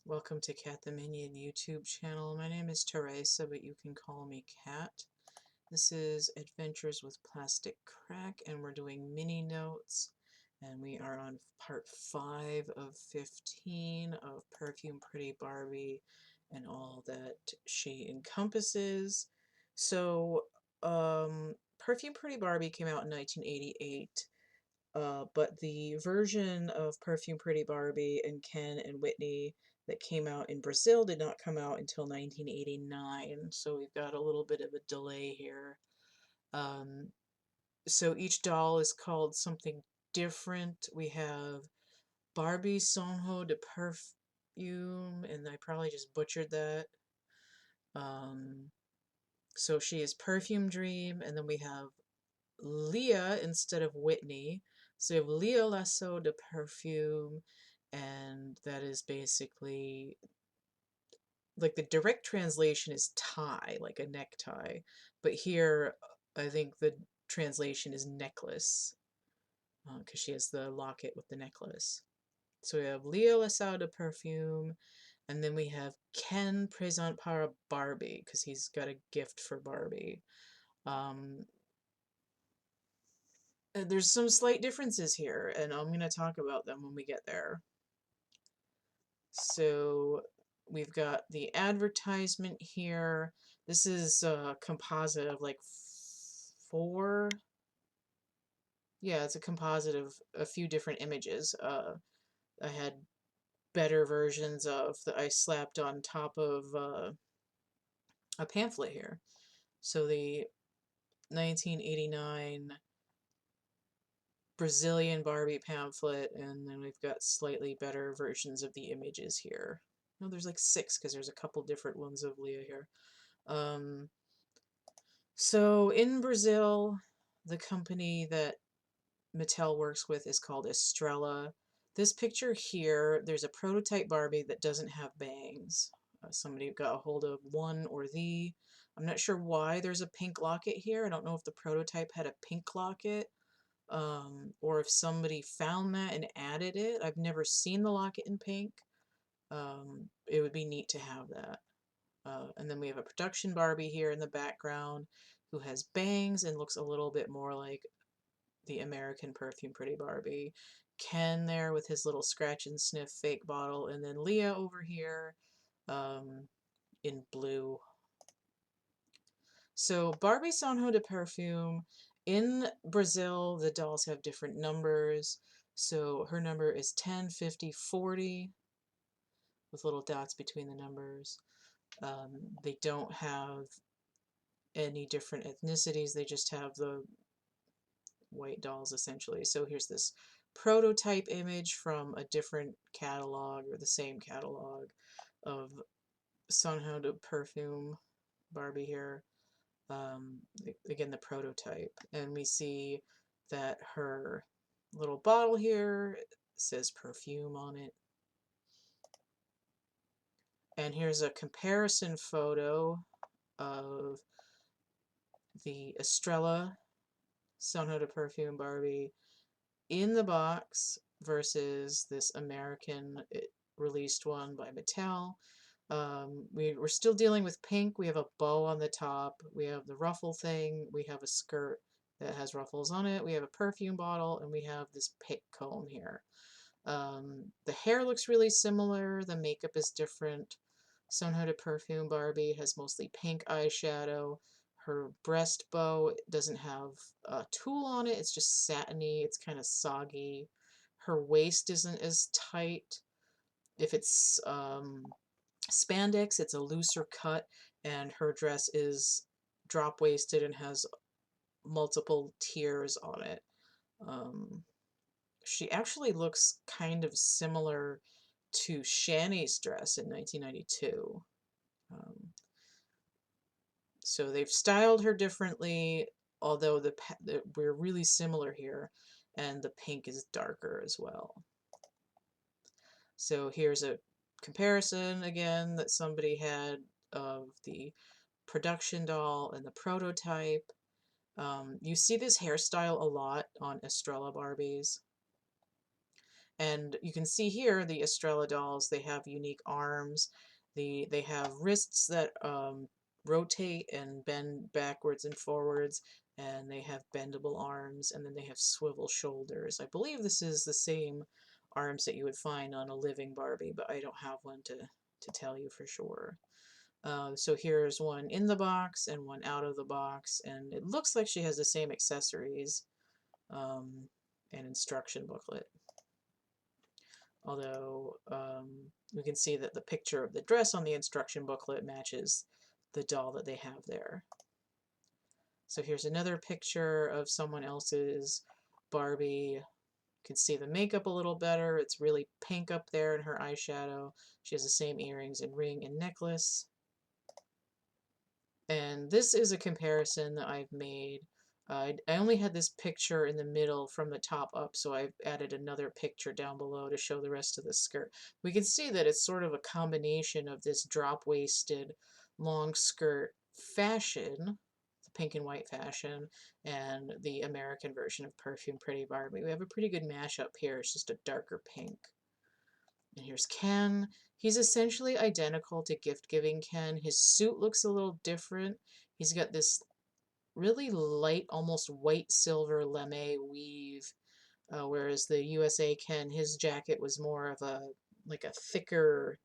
Welcome to CATtheMinion YouTube channel. My name is Teresa, but you can call me Cat. This is Adventures with Plastic Crack, and we're doing mini notes. And we are on part 5 of 15 of Perfume Pretty Barbie and all that she encompasses. So, Perfume Pretty Barbie came out in 1988. But the version of Perfume Pretty Barbie and Ken and Whitney that came out in Brazil did not come out until 1989, so we've got a little bit of a delay here. Um, so each doll is called something different. We have Barbie Sonho de Perfume, and I probably just butchered that. So she is Perfume Dream, and then we have Leah instead of Whitney. So you have Leah Lasso de Perfume, and that is basically like the direct translation is tie, like a necktie, but here I think the translation is necklace because she has the locket with the necklace. So we have Leah Lasso de Perfume, and then we have Ken Présent para Barbie because he's got a gift for Barbie. There's some slight differences here, and I'm going to talk about them when we get there. So we've got the advertisement here. This is a composite of like 4. Yeah, it's a composite of a few different images. I had better versions of that I slapped on top of a pamphlet here. So the 1989 Brazilian Barbie pamphlet, and then we've got slightly better versions of the images here. No, there's like 6 because there's a couple different ones of Leah here. So in Brazil, the company that Mattel works with is called Estrella. This picture here, there's a prototype Barbie that doesn't have bangs. Somebody got a hold of one or the. I'm not sure why there's a pink locket here. I don't know if the prototype had a pink locket or if somebody found that and added it. I've never seen the locket in pink. It would be neat to have that. And then we have a production Barbie here in the background who has bangs and looks a little bit more like the American Perfume Pretty Barbie. Ken there with his little scratch and sniff fake bottle, and then Leah over here in blue. So Barbie Sonho de Perfume. In Brazil, the dolls have different numbers. So her number is 10, 50, 40 with little dots between the numbers. They don't have any different ethnicities. They just have the white dolls essentially. So here's this prototype image from a different catalog or the same catalog of Sonho de Perfume Barbie here. Again, the prototype, and we see that her little bottle here says perfume on it. And here's a comparison photo of the Estrella Sonho de Perfume Barbie in the box versus this American released one by Mattel. We're still dealing with pink. We have a bow on the top. We have the ruffle thing. We have a skirt that has ruffles on it. We have a perfume bottle, and we have this pick comb here. The hair looks really similar. The makeup is different. Sonho de Perfume Barbie has mostly pink eyeshadow. Her breast bow doesn't have a tulle on it. It's just satiny. It's kind of soggy. Her waist isn't as tight. If it's spandex, it's a looser cut, and her dress is drop-waisted and has multiple tiers on it. She actually looks kind of similar to Shani's dress in 1992. So they've styled her differently, although we're really similar here, and the pink is darker as well. So here's a comparison again that somebody had of the production doll and the prototype. You see this hairstyle a lot on Estrella Barbies. And you can see here the Estrella dolls, they have unique arms. They have wrists that rotate and bend backwards and forwards, and they have bendable arms, and then they have swivel shoulders. I believe this is the same arms that you would find on a living Barbie, but I don't have one to tell you for sure. So here's one in the box and one out of the box, and it looks like she has the same accessories and instruction booklet. Although we can see that the picture of the dress on the instruction booklet matches the doll that they have there. So here's another picture of someone else's Barbie. You can see the makeup a little better. It's really pink up there in her eyeshadow. She has the same earrings and ring and necklace. And this is a comparison that I've made. I only had this picture in the middle from the top up, so I've added another picture down below to show the rest of the skirt. We can see that it's sort of a combination of this drop-waisted long skirt fashion, the pink and white fashion, and the American version of Perfume Pretty Barbie. We have a pretty good mashup here. It's just a darker pink. And here's Ken. He's essentially identical to gift-giving Ken. His suit looks a little different. He's got this really light, almost white silver lame weave, whereas the USA Ken, his jacket was more of a thicker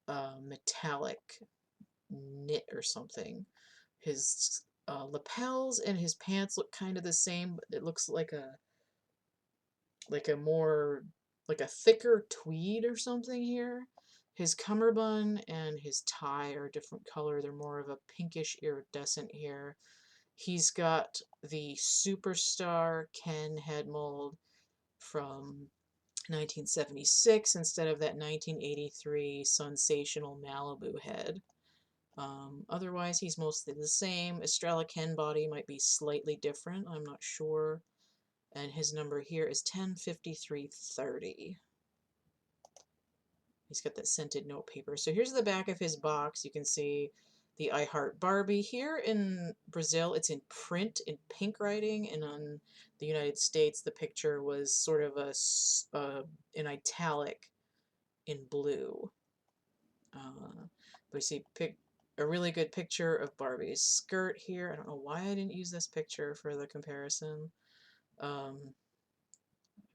metallic knit or something. His lapels and his pants look kind of the same, but it looks like a more like a thicker tweed or something here. His cummerbund and his tie are a different color. They're more of a pinkish iridescent here. He's got the Superstar Ken head mold from 1976 instead of that 1983 sensational Malibu head. Otherwise, he's mostly the same. Estrella Ken body might be slightly different. I'm not sure. And his number here is 105330. He's got that scented note paper. So here's the back of his box. You can see the I Heart Barbie. Here in Brazil, it's in print, in pink writing, and on the United States, the picture was sort of an italic in blue. But you see a really good picture of Barbie's skirt here. I don't know why I didn't use this picture for the comparison.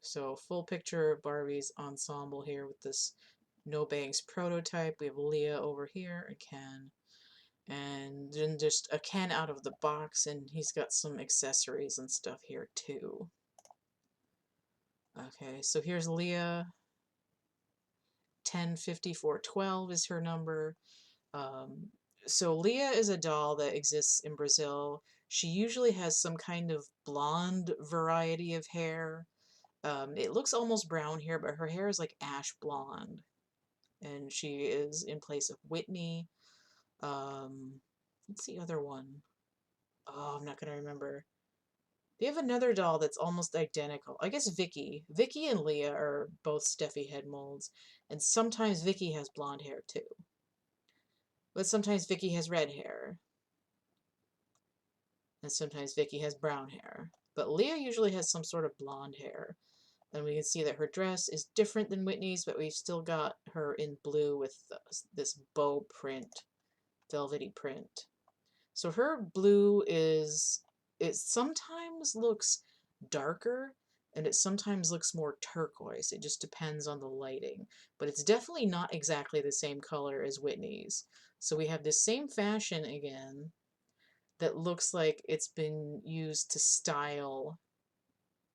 So full picture of Barbie's ensemble here with this no bangs prototype. We have Leah over here, and Ken. And then just a Ken out of the box, and he's got some accessories and stuff here too. Okay, so here's Leah. 105412 is her number. So Leah is a doll that exists in Brazil. She usually has some kind of blonde variety of hair. It looks almost brown here, but her hair is like ash blonde. And she is in place of Whitney. What's the other one? Oh, I'm not going to remember. They have another doll that's almost identical. I guess Vicky. Vicky and Leah are both Steffi head molds. And sometimes Vicky has blonde hair too. But sometimes Vicky has red hair. And sometimes Vicky has brown hair. But Leah usually has some sort of blonde hair. And we can see that her dress is different than Whitney's, but we've still got her in blue with this bow print, velvety print. So her blue it sometimes looks darker, and it sometimes looks more turquoise. It just depends on the lighting. But it's definitely not exactly the same color as Whitney's. So we have this same fashion again that looks like it's been used to style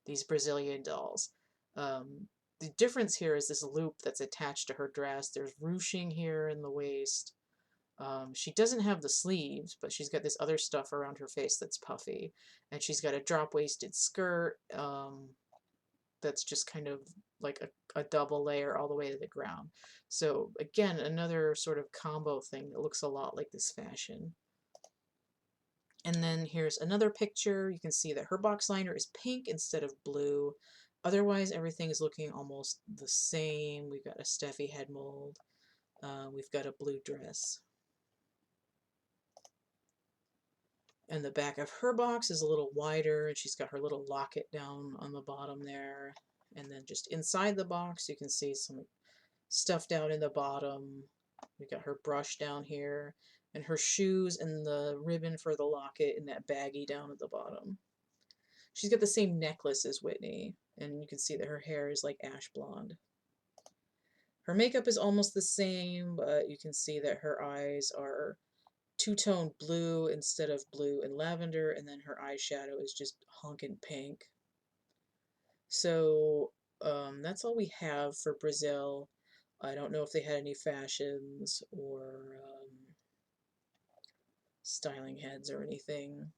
these Brazilian dolls. The difference here is this loop that's attached to her dress. There's ruching here in the waist. She doesn't have the sleeves, but she's got this other stuff around her face that's puffy. And she's got a drop-waisted skirt that's just kind of like a double layer all the way to the ground. So again, another sort of combo thing that looks a lot like this fashion. And then here's another picture. You can see that her box liner is pink instead of blue. Otherwise, everything is looking almost the same. We've got a Steffi head mold. We've got a blue dress. And the back of her box is a little wider, and she's got her little locket down on the bottom there. And then just inside the box, you can see some stuff down in the bottom. We got her brush down here, and her shoes and the ribbon for the locket in that baggie down at the bottom. She's got the same necklace as Whitney, and you can see that her hair is like ash blonde. Her makeup is almost the same, but you can see that her eyes are two-tone blue instead of blue and lavender, and then her eyeshadow is just honkin' pink. So that's all we have for Brazil. I don't know if they had any fashions or styling heads or anything.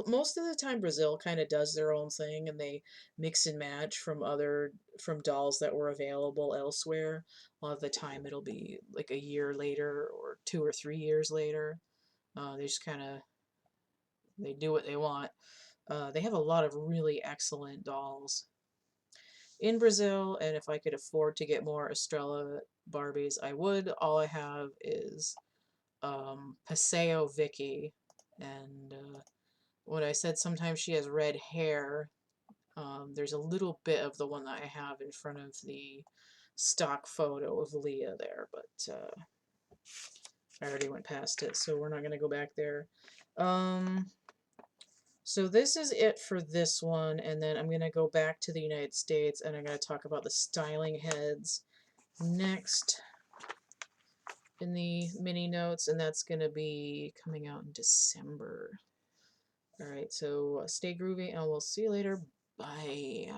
Most of the time Brazil kind of does their own thing, and they mix and match from dolls that were available elsewhere. A lot of the time it'll be like a year later or 2 or 3 years later. They just kind of they do what they want. They have a lot of really excellent dolls in Brazil, and if I could afford to get more Estrella Barbies, I would. All I have is Paseo Vicky, and when I said sometimes she has red hair, there's a little bit of the one that I have in front of the stock photo of Leah there, but I already went past it, so we're not going to go back there. So this is it for this one, and then I'm going to go back to the United States, and I'm going to talk about the styling heads next in the mini notes, and that's going to be coming out in December. Alright, so stay groovy, and we'll see you later. Bye.